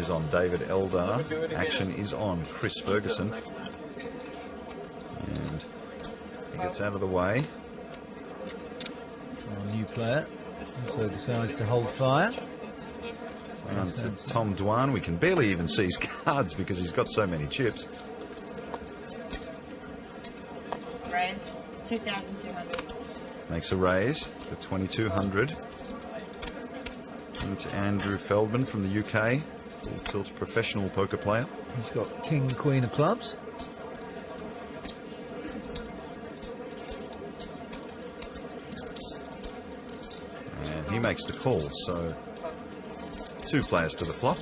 is on David Eldar. Action is on Chris Ferguson. And he gets out of the way. Our new player also decides to hold fire. And to Tom Dwan, we can barely even see his cards because he's got so many chips. Raise 2,200. Makes a raise to 2,200. Into Andrew Feldman from the UK, full tilt professional poker player. He's got king, queen of clubs. And he makes the call, so 2 players to the flop.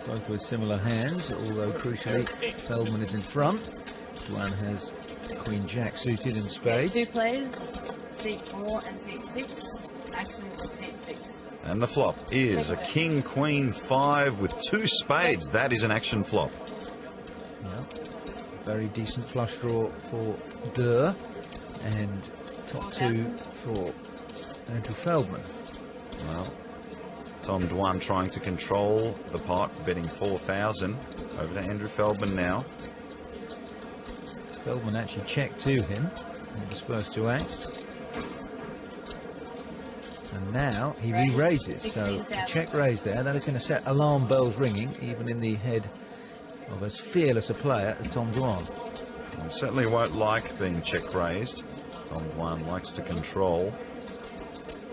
Both with similar hands, although crucially Feldman is in front. Dwan has queen jack suited in spades. 2 players, seat 4 and seat 6. Action for seat 6. And the flop is a king, queen, 5 with 2 spades. That is an action flop. Yeah. Very decent flush draw for Durrr, and top 2 for Andrew Feldman. Well, Tom Dwan trying to control the pot, betting 4,000. Over to Andrew Feldman now. Feldman actually checked to him in his first 2 acts. And now he re-raises, so a check raise there. That is going to set alarm bells ringing, even in the head of as fearless a player as Tom Dwan. Well, certainly won't like being check raised. Tom Dwan likes to control.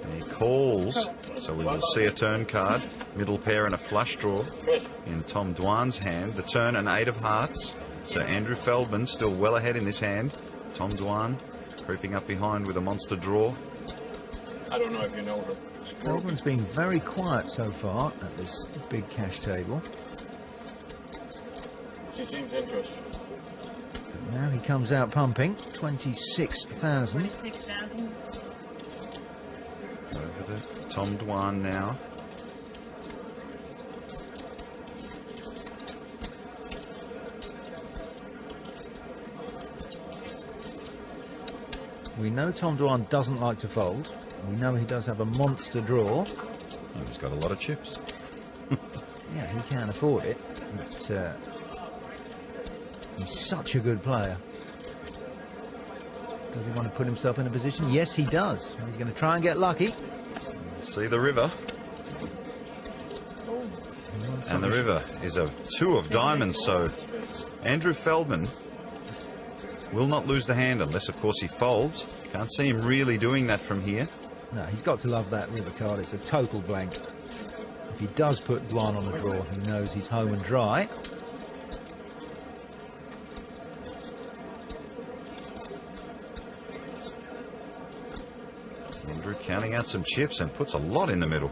And he calls, so we will see a turn card. Middle pair and a flush draw in Tom Dwan's hand. The turn, an 8 of hearts. So Andrew Feldman still well ahead in this hand. Tom Dwan creeping up behind with a monster draw. I don't know if you know her. Feldman's been very quiet so far at this big cash table. She seems interested. But now he comes out pumping 26,000. 26,000. Over to Tom Dwan now. We know Tom Dwan doesn't like to fold. We know he does have a monster draw. Oh, he's got a lot of chips. Yeah, he can afford it. But he's such a good player. Does he want to put himself in a position? Yes, he does. He's going to try and get lucky. See the river. And the river is a 2 of diamonds, so Andrew Feldman will not lose the hand unless, of course, he folds. Can't see him really doing that from here. No, he's got to love that river card. It's a total blank. If he does put Dwan on the draw, he knows he's home and dry. Andrew counting out some chips and puts a lot in the middle.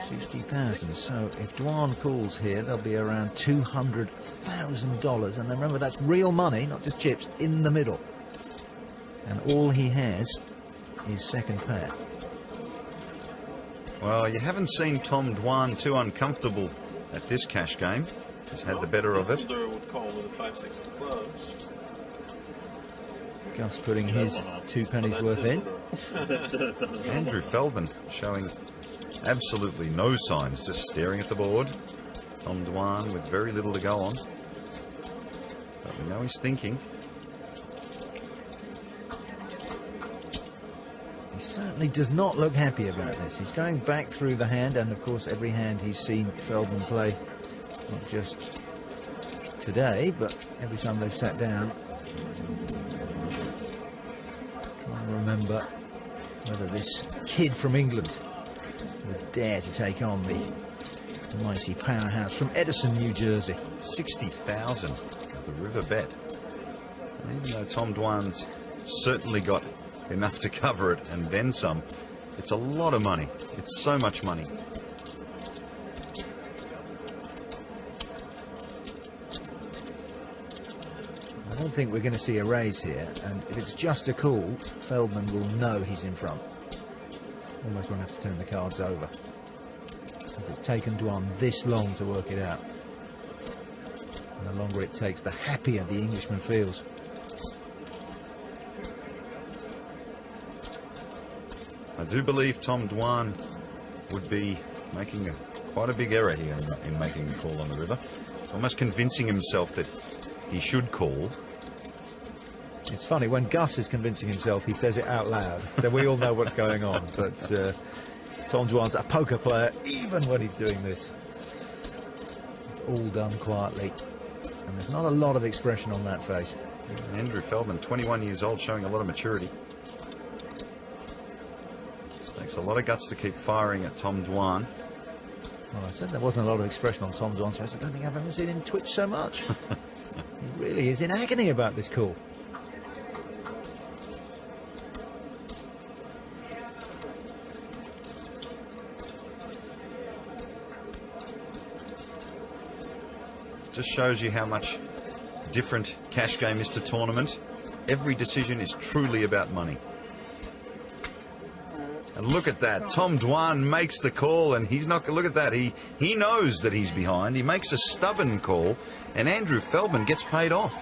60,000. So if Dwan calls here, there'll be around $200,000. And then remember, that's real money, not just chips, in the middle. And all he has is second pair. Well, you haven't seen Tom Dwan too uncomfortable at this cash game. He's had the better of it. Would call with a 5-6 of clubs. Gus putting his 2 pennies worth in. Andrew Feldman showing absolutely no signs, just staring at the board. Tom Dwan with very little to go on. But we know he's thinking. He certainly does not look happy about this. He's going back through the hand, and of course every hand he's seen Feldman play, not just today, but every time they've sat down. Trying to remember whether this kid from England would dare to take on the mighty powerhouse from Edison, New Jersey. 60,000 at the river bet. And even though Tom Dwan's certainly got enough to cover it and then some, it's a lot of money. It's so much money. I don't think we're going to see a raise here, and if it's just a call, Feldman will know he's in front. Almost won't have to turn the cards over, because it's taken Dwan this long to work it out. And the longer it takes, the happier the Englishman feels. I do believe Tom Dwan would be making quite a big error here in making a call on the river. He's almost convincing himself that he should call. It's funny, when Gus is convincing himself, he says it out loud, so we all know what's going on. But Tom Dwan's a poker player, even when he's doing this. It's all done quietly, and there's not a lot of expression on that face. Andrew Feldman, 21 years old, showing a lot of maturity. Takes a lot of guts to keep firing at Tom Dwan. Well, I said there wasn't a lot of expression on Tom Dwan's face. I don't think I've ever seen him twitch so much. He really is in agony about this call. Just shows you how much different cash game is to tournament. Every decision is truly about money. And look at that. Tom Dwan makes the call, and he's not. Look at that. He knows that he's behind. He makes a stubborn call, and Andrew Feldman gets paid off.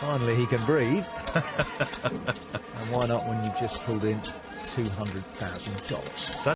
Finally, he can breathe. And why not when you've just pulled in $200,000?